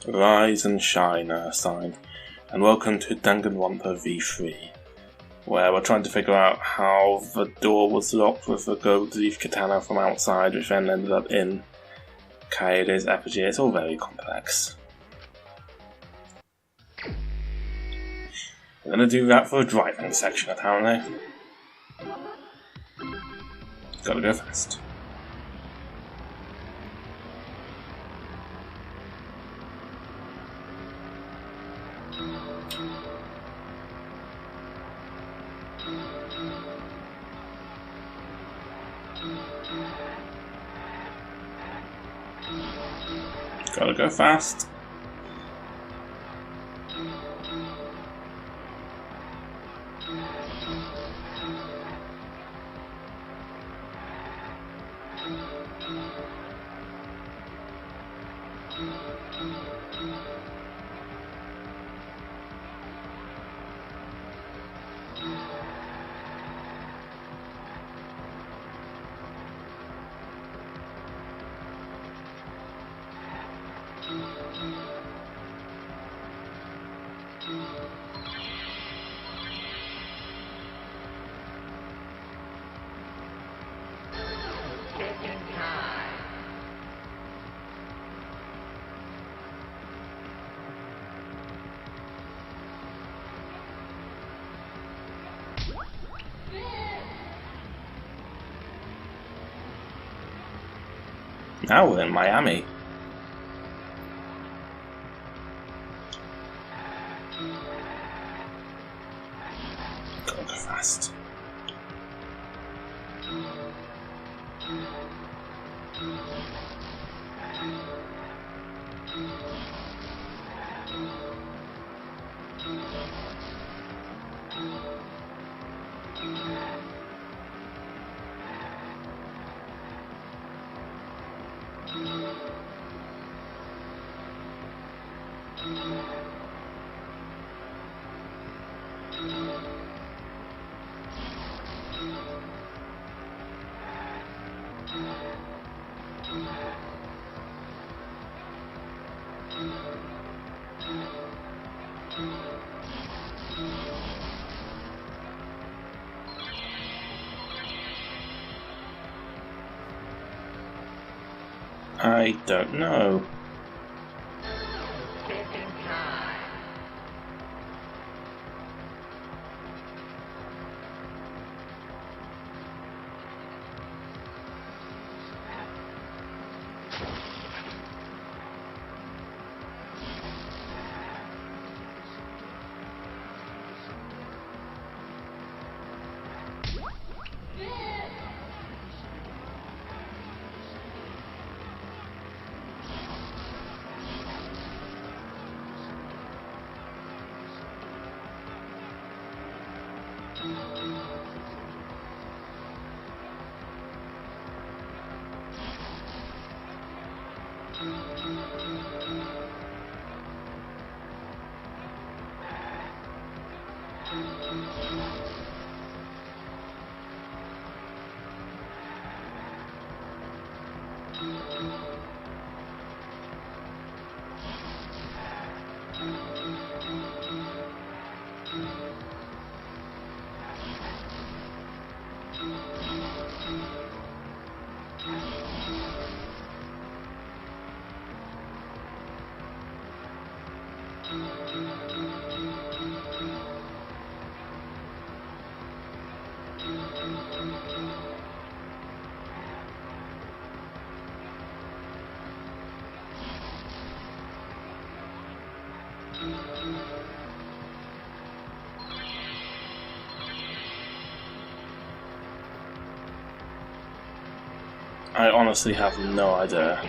Rise and shine, sign, and welcome to Danganronpa V3, where we're trying to figure out how the door was locked with the gold leaf katana from outside, which then ended up in Kaede's effigy. It's all very complex. We're gonna do that for the driving section, apparently. Gotta go fast. Gotta go fast. Now we're in Miami. Gotta go fast. I don't know. I honestly have no idea.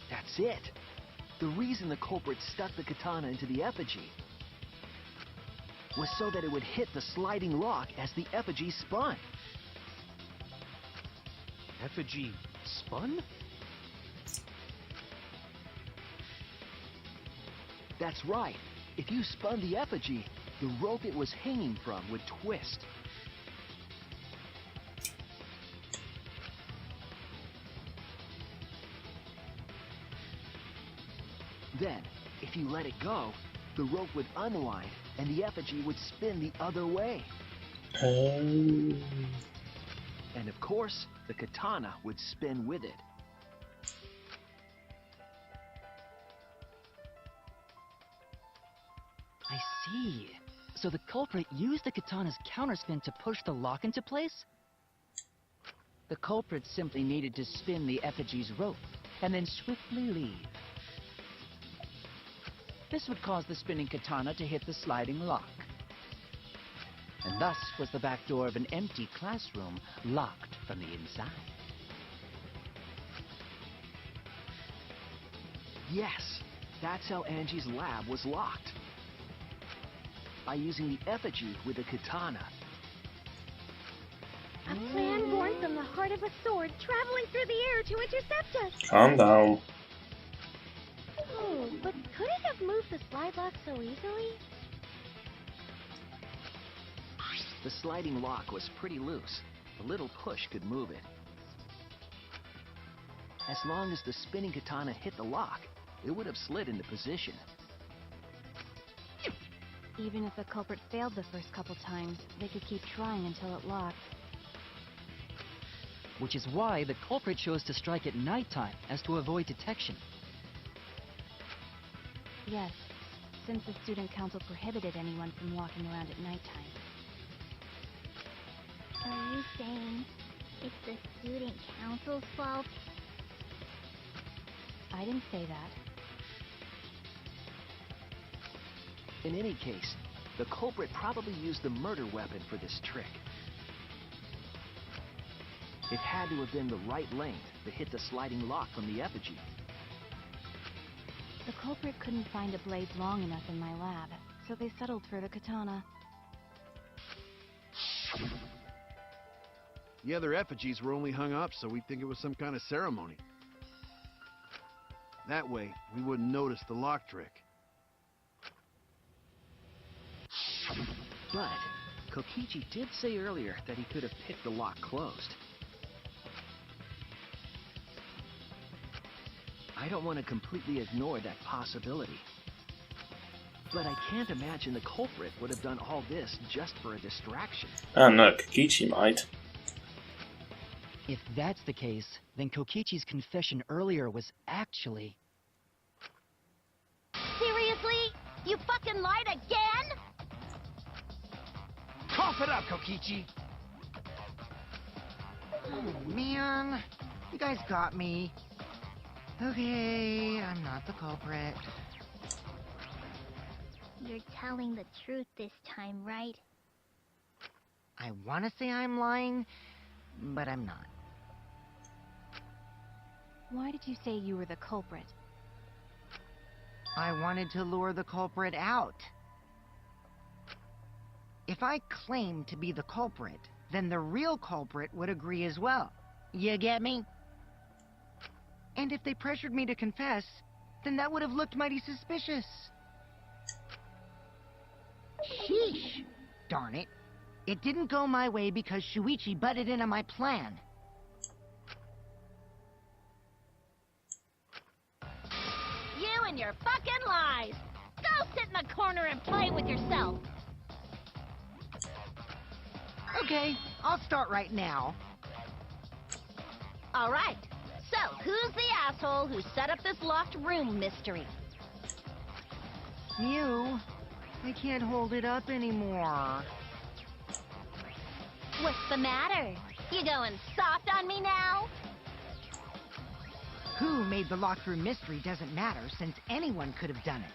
That's it. The reason the culprit stuck the katana into the effigy was so that it would hit the sliding lock as the effigy spun. Effigy spun? That's right. If you spun the effigy, the rope it was hanging from would twist. Then, if you let it go, the rope would unwind and the effigy would spin the other way. And of course, the katana would spin with it. I see. So the culprit used the katana's counterspin to push the lock into place? The culprit simply needed to spin the effigy's rope and then swiftly leave. This would cause the spinning katana to hit the sliding lock. And thus was the back door of an empty classroom locked from the inside. Yes, that's how Angie's lab was locked. By using the effigy with a katana. A plan born from the heart of a sword traveling through the air to intercept us. Calm down. Oh, but could it have moved the slide lock so easily? The sliding lock was pretty loose. A little push could move it. As long as the spinning katana hit the lock, it would have slid into position. Even if the culprit failed the first couple times, they could keep trying until it locked. Which is why the culprit chose to strike at nighttime, as to avoid detection. Yes, since the student council prohibited anyone from walking around at nighttime. Are you saying it's the student council's fault? I didn't say that. In any case, the culprit probably used the murder weapon for this trick. It had to have been the right length to hit the sliding lock from the effigy. The culprit couldn't find a blade long enough in my lab, so they settled for the katana. The other effigies were only hung up so we'd think it was some kind of ceremony. That way, we wouldn't notice the lock trick. But Kokichi did say earlier that he could have picked the lock closed. I don't want to completely ignore that possibility. But I can't imagine the culprit would have done all this just for a distraction. Oh no, Kokichi might. If that's the case, then Kokichi's confession earlier was actually... Seriously? You fucking lied again? Cough it up, Kokichi! Oh, man. You guys got me. Okay, I'm not the culprit. You're telling the truth this time, right? I want to say I'm lying, but I'm not. Why did you say you were the culprit? I wanted to lure the culprit out. If I claimed to be the culprit, then the real culprit would agree as well. You get me? And if they pressured me to confess, then that would have looked mighty suspicious. Sheesh! Darn it. It didn't go my way because Shuichi butted in on my plan. You and your fucking lies! Go sit in the corner and play with yourself! Okay, I'll start right now. Alright, so who's the asshole who set up this locked room mystery? Mew, I can't hold it up anymore. What's the matter? You going soft on me now? Who made the locked room mystery doesn't matter, since anyone could have done it.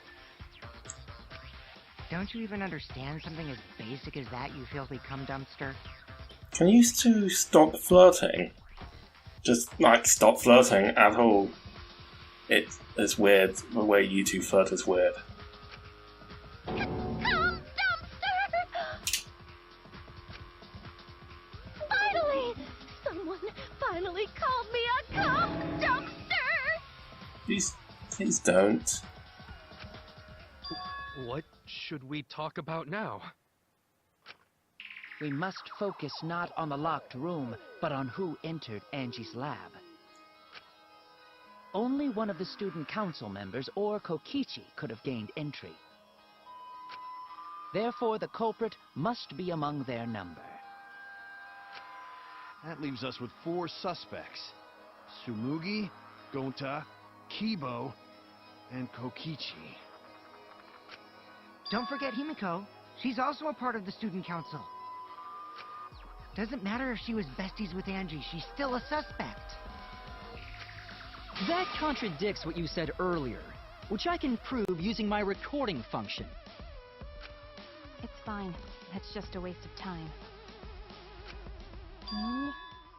Don't you even understand something as basic as that, you filthy cum dumpster? Can you two stop flirting? Just, like, stop flirting at all. It's weird. The way you two flirt is weird. Come, dumpster! Finally! Someone finally called me a cum dumpster! Please don't. What should we talk about now? We must focus not on the locked room, but on who entered Angie's lab. Only one of the student council members or Kokichi could have gained entry. Therefore, the culprit must be among their number. That leaves us with 4 suspects. Tsumugi, Gonta, Kibo, and Kokichi. Don't forget Himiko. She's also a part of the student council. Doesn't matter if she was besties with Angie, she's still a suspect. That contradicts what you said earlier, which I can prove using my recording function. It's fine. That's just a waste of time. Me?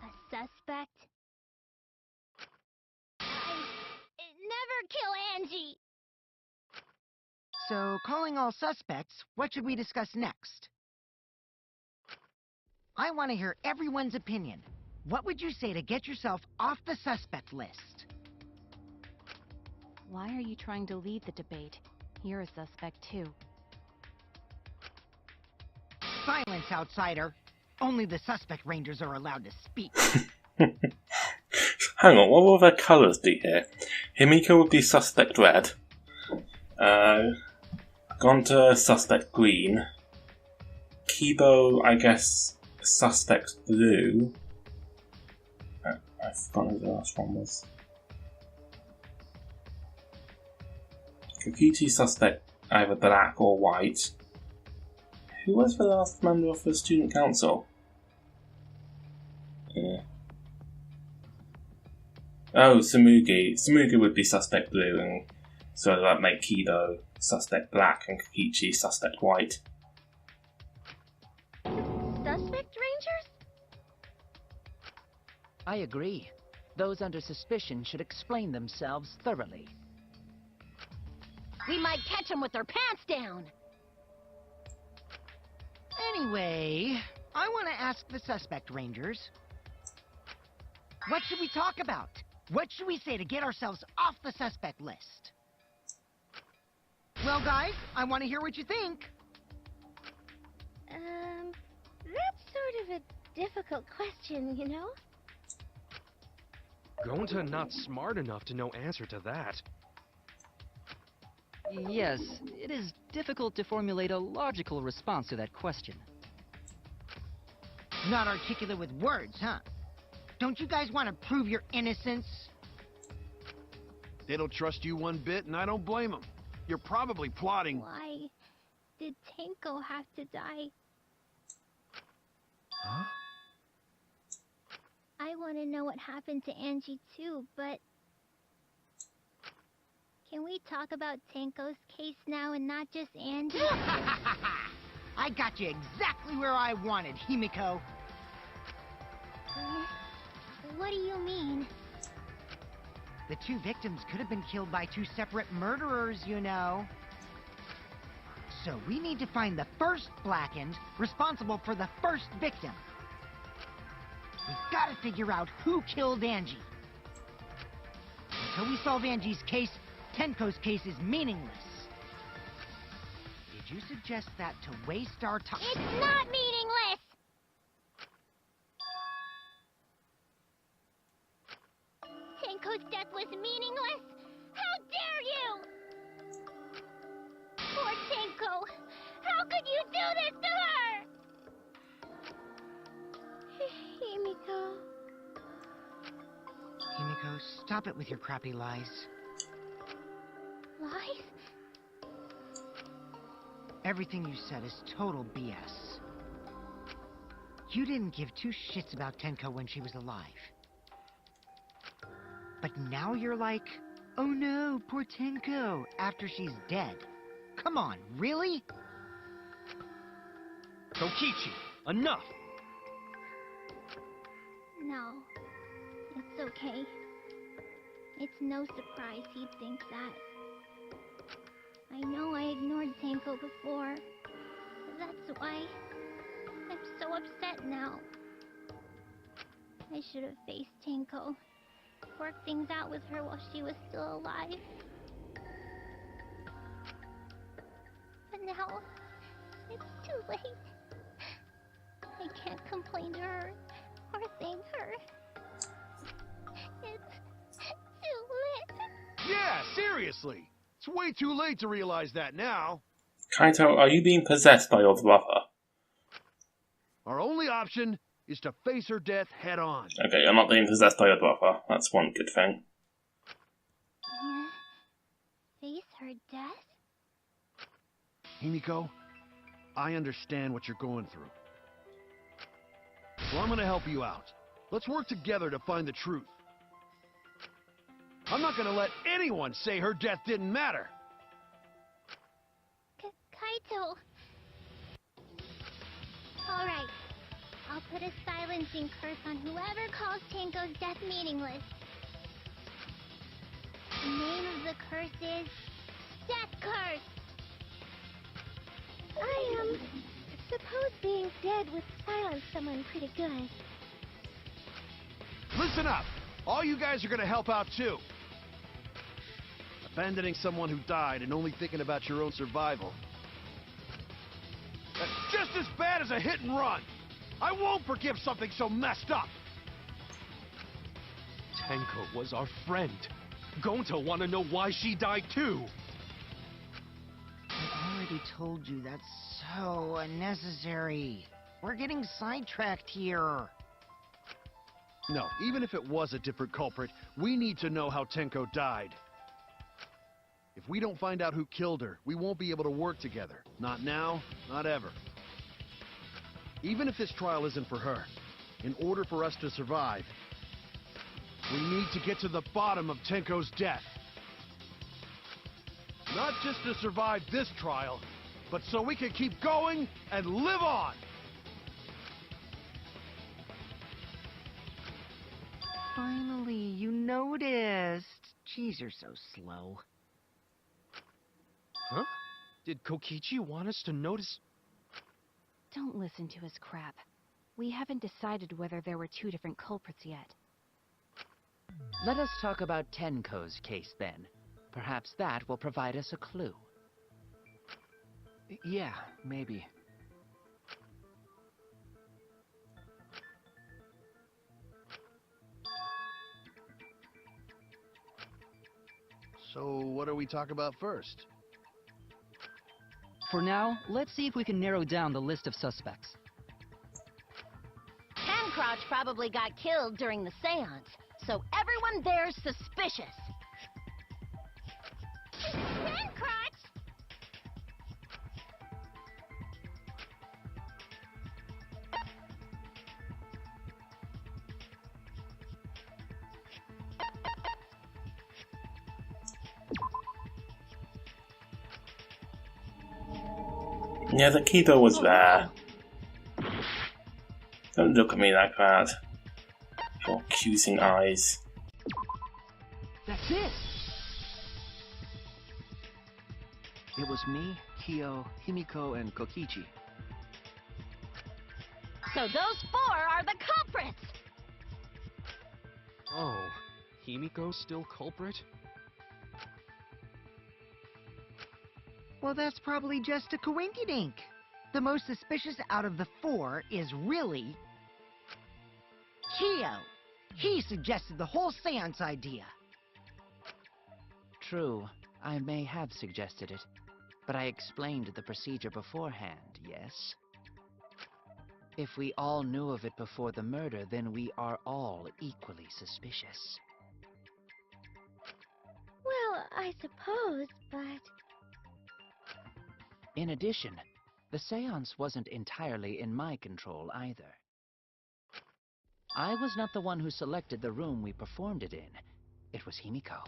A suspect? Never kill Angie! So, calling all suspects, what should we discuss next? I want to hear everyone's opinion. What would you say to get yourself off the suspect list? Why are you trying to lead the debate? You're a suspect too. Silence, outsider. Only the SuspectRangers are allowed to speak. Hang on, what will their colours do here? Himiko would be suspect red. Gonta, suspect green. Kibo, I guess, suspect blue. I've forgotten who the last one was. Kokichi suspect either black or white. Who was the last member of the student council? Yeah. Oh, Tsumugi. Tsumugi would be suspect blue, and so that make Kido suspect black and Kokichi suspect white. Suspect Rangers? I agree. Those under suspicion should explain themselves thoroughly. We might catch them with their pants down! Anyway, I want to ask the SuspectRangers. What should we talk about? What should we say to get ourselves off the suspect list? Well, guys, I want to hear what you think. That's sort of a difficult question, you know? Gonta not smart enough to know answer to that. Yes, it is difficult to formulate a logical response to that question. Not articulate with words, huh? Don't you guys want to prove your innocence? They don't trust you one bit, and I don't blame them. You're probably plotting... Why did Tenko have to die? Huh? I want to know what happened to Angie too, but... Can we talk about Tenko's case now and not just Angie? I got you exactly where I wanted, Himiko. What do you mean? The 2 victims could have been killed by 2 separate murderers, you know. So we need to find the first Blackened responsible for the first victim. We've got to figure out who killed Angie. Until we solve Angie's case, Tenko's case is meaningless. Did you suggest that to waste our time? It's not meaningless! Tenko's death was meaningless? How dare you! Poor Tenko! How could you do this to her? Himiko... Himiko, stop it with your crappy lies. Lies? Everything you said is total BS. You didn't give 2 shits about Tenko when she was alive. But now you're like, oh no, poor Tenko, after she's dead. Come on, really? Kokichi, enough! No. It's okay. It's no surprise he'd think that. I know I ignored Tenko before. That's why I'm so upset now. I should have faced Tenko. Worked things out with her while she was still alive. But now, it's too late. I can't complain to her or thank her. It's too late. Yeah, seriously! It's way too late to realize that now. Kaito, are you being possessed by your brother? Our only option is to face her death head on. Okay, you're not being possessed by your brother. That's one good thing. Face her death? Himiko, I understand what you're going through. So I'm gonna help you out. Let's work together to find the truth. I'm not gonna let anyone say her death didn't matter. Kaito. Alright. I'll put a silencing curse on whoever calls Tenko's death meaningless. The name of the curse is Death Curse. I suppose being dead would silence someone pretty good. Listen up! All you guys are gonna help out too. Abandoning someone who died and only thinking about your own survival. That's just as bad as a hit and run! I won't forgive something so messed up! Tenko was our friend. Gonta want to know why she died too. I already told you that's so unnecessary. We're getting sidetracked here. No, even if it was a different culprit, we need to know how Tenko died. If we don't find out who killed her, we won't be able to work together. Not now, not ever. Even if this trial isn't for her, in order for us to survive, we need to get to the bottom of Tenko's death. Not just to survive this trial, but so we can keep going and live on! Finally, you noticed. Jeez, you're so slow. Huh? Did Kokichi want us to notice? Don't listen to his crap. We haven't decided whether there were two different culprits yet. Let us talk about Tenko's case then. Perhaps that will provide us a clue. Yeah, maybe. So, what do we talk about first? For now, let's see if we can narrow down the list of suspects. Pancrotch probably got killed during the seance, so everyone there's suspicious. Pancrotch! Yeah, the Kido was there. Don't look at me like that. Your accusing eyes. That's it! It was me, Kyo, Himiko, and Kokichi. So those four are the culprits! Oh, Himiko's still culprit? Well, that's probably just a coinkydink. The most suspicious out of the four is really... Kyo. He suggested the whole seance idea. True, I may have suggested it, but I explained the procedure beforehand, yes? If we all knew of it before the murder, then we are all equally suspicious. Well, I suppose, but... In addition, the seance wasn't entirely in my control either. I was not the one who selected the room we performed it in. It was Himiko.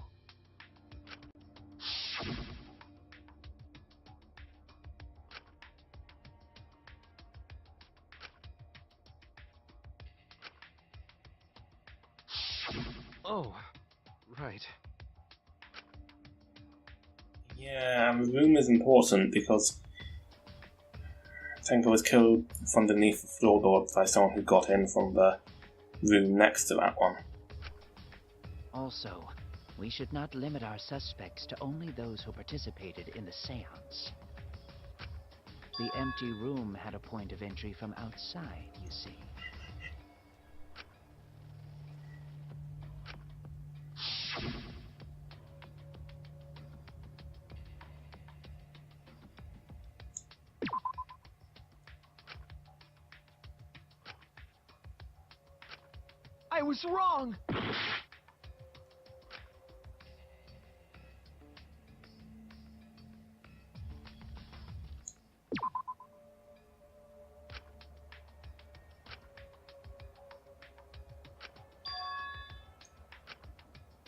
Oh, right. Yeah, and the room is important because Tenko was killed from beneath the floor door by someone who got in from the room next to that one. Also, we should not limit our suspects to only those who participated in the seance. The empty room had a point of entry from outside, you see. I was wrong!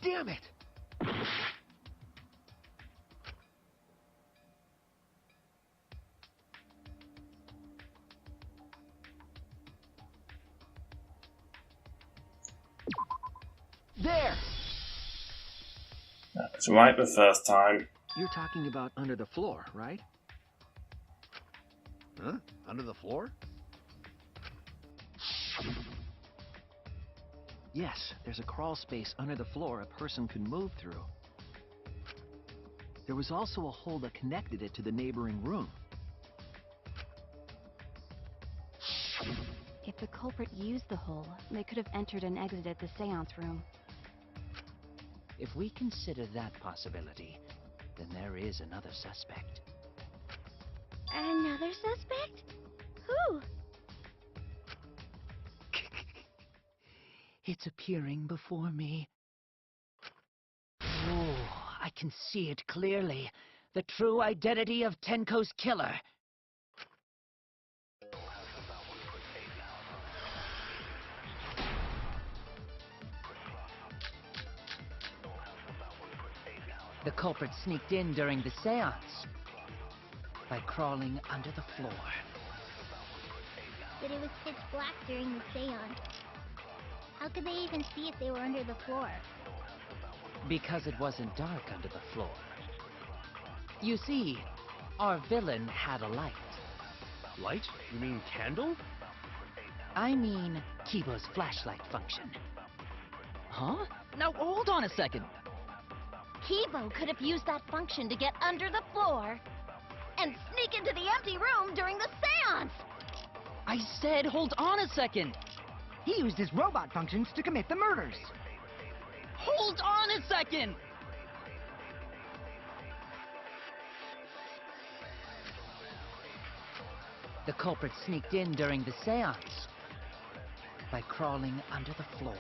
Damn it! There! It's right the first time. You're talking about under the floor, right? Huh? Under the floor? Yes, there's a crawl space under the floor a person can move through. There was also a hole that connected it to the neighboring room. If the culprit used the hole, they could have entered and exited the seance room. If we consider that possibility, then there is another suspect. Another suspect? Who? It's appearing before me. Oh, I can see it clearly. The true identity of Tenko's killer. The culprit sneaked in during the seance by crawling under the floor. But it was pitch black during the seance. How could they even see if they were under the floor? Because it wasn't dark under the floor. You see, our villain had a light. Light? You mean candle? I mean, Kibo's flashlight function. Huh? Now hold on a second. Kibo could have used that function to get under the floor and sneak into the empty room during the seance! I said hold on a second. He used his robot functions to commit the murders. Hold on a second! The culprit sneaked in during the seance by crawling under the floor.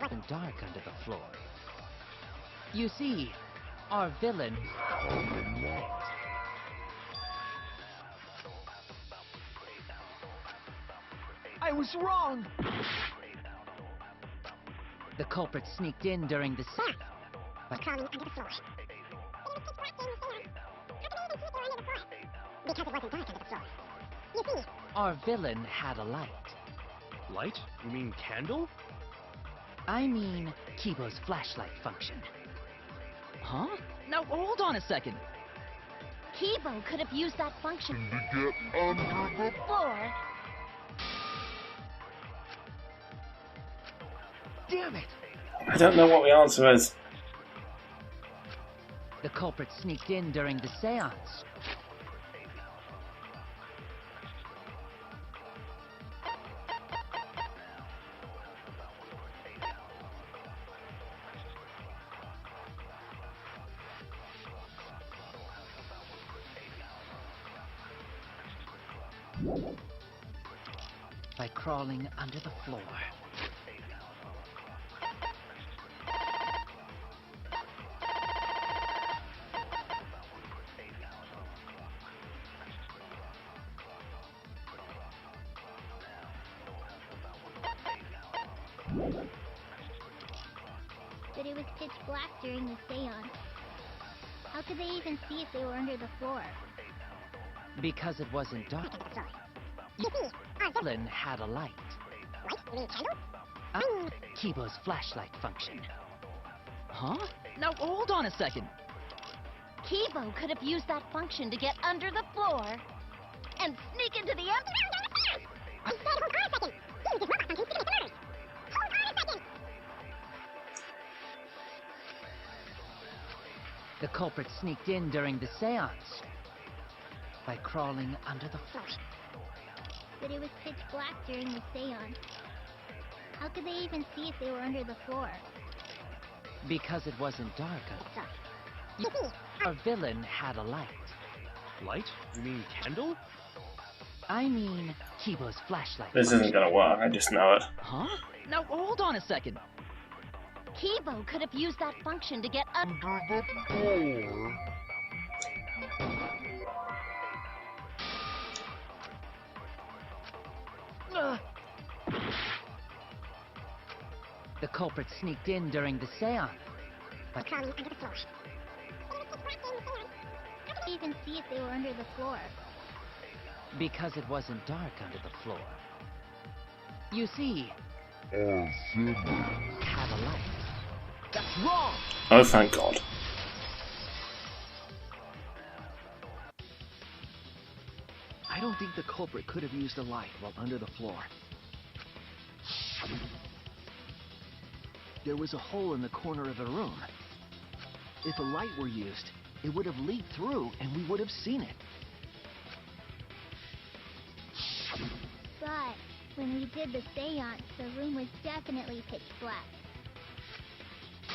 And dark under the floor. You see, our villain had light. I was wrong! The culprit sneaked in during the seance by Crawling under the floor. Because it wasn't dark under the floor. You see, our villain had a light. Light? You mean candle? I mean, Kibo's flashlight function. Huh? Now hold on a second. Kibo could have used that function to get under the floor. Damn it! I don't know what the answer is. The culprit sneaked in during the seance. By crawling under the floor. But it was pitch black during the seance. How could they even see if they were under the floor? Because it wasn't dark. Sorry. You see, our villain villain had a light. Light? You mean candle? Kibo's flashlight function. Huh? Now hold on a second. Kibo could have used that function to get under the floor and sneak into the The culprit sneaked in during the seance by crawling under the floor. But it was pitch black during the seance. How could they even see if they were under the floor? Because it wasn't dark. Our villain had a light. Light? You mean candle? I mean, Kibo's flashlight. This isn't gonna work, I just know it. Huh? Now hold on a second. Kibo could have used that function to get under the Floor. The culprit sneaked in during the seance by crawling under the floor. How could they even see if they were under the floor? because it wasn't dark under the floor. You see, had a light. That's wrong! Oh, thank God. I don't think the culprit could have used a light while under the floor. There was a hole in the corner of the room. If a light were used, it would have leaked through and we would have seen it. But when we did the seance, the room was definitely pitch black.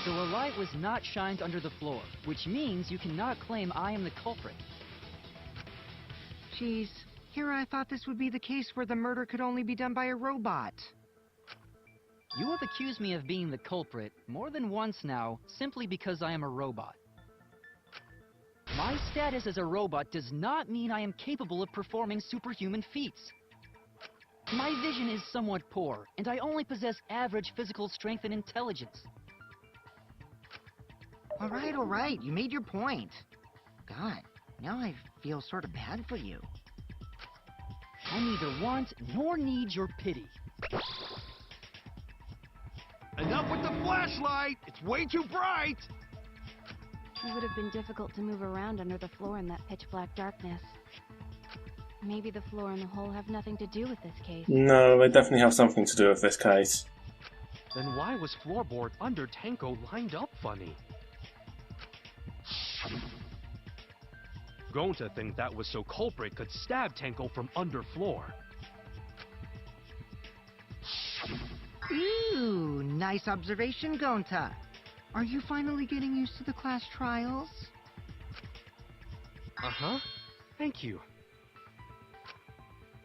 So a light was not shined under the floor, which means you cannot claim I am the culprit. Jeez, here I thought this would be the case where the murder could only be done by a robot. You have accused me of being the culprit more than once now, simply because I am a robot. My status as a robot does not mean I am capable of performing superhuman feats. My vision is somewhat poor, and I only possess average physical strength and intelligence. All right, you made your point. God, now I feel sort of bad for you. I neither want nor need your pity. Enough with the flashlight! It's way too bright! It would have been difficult to move around under the floor in that pitch-black darkness. Maybe the floor and the hole have nothing to do with this case. No, they definitely have something to do with this case. Then why was floorboard under Tenko lined up funny? Gonta think that was so culprit could stab Tenko from under floor. Ooh, nice observation, Gonta. Are you finally getting used to the class trials? Uh-huh. Thank you.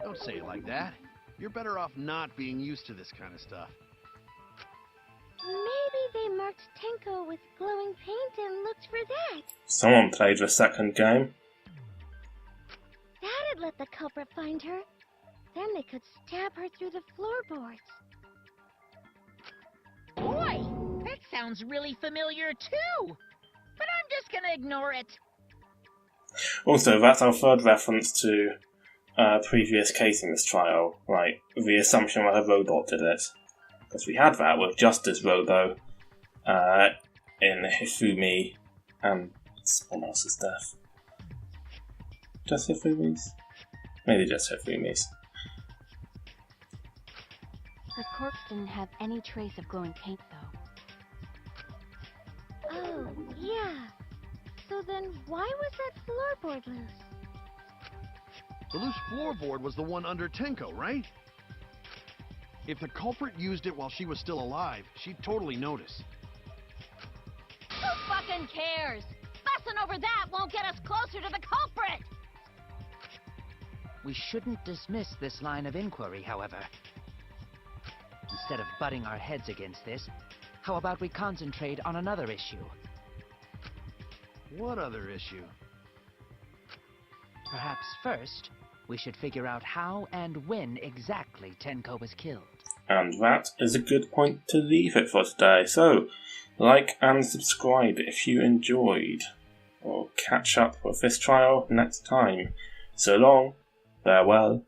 Don't say it like that. You're better off not being used to this kind of stuff. Maybe they marked Tenko with glowing paint and looked for that. Someone played the second game. That'd let the culprit find her. Then they could stab her through the floorboards. Boy, that sounds really familiar too. But I'm just gonna ignore it. Also, that's our third reference to previous case in this trial, like the assumption that a robot did it. Because we had that with Justice Robo in Hifumi and someone else's death. Just Hifumi's? Maybe just Hifumi's. The corpse didn't have any trace of glowing paint, though. Oh, yeah. So then why was that floorboard loose? The loose floorboard was the one under Tenko, right? If the culprit used it while she was still alive, she'd totally notice. Who fucking cares? Fussing over that won't get us closer to the culprit! We shouldn't dismiss this line of inquiry, however. Instead of butting our heads against this, how about we concentrate on another issue? What other issue? Perhaps first, we should figure out how and when exactly Tenko was killed. And that is a good point to leave it for today. So, like and subscribe if you enjoyed. We'll catch up with this trial next time. So long, farewell.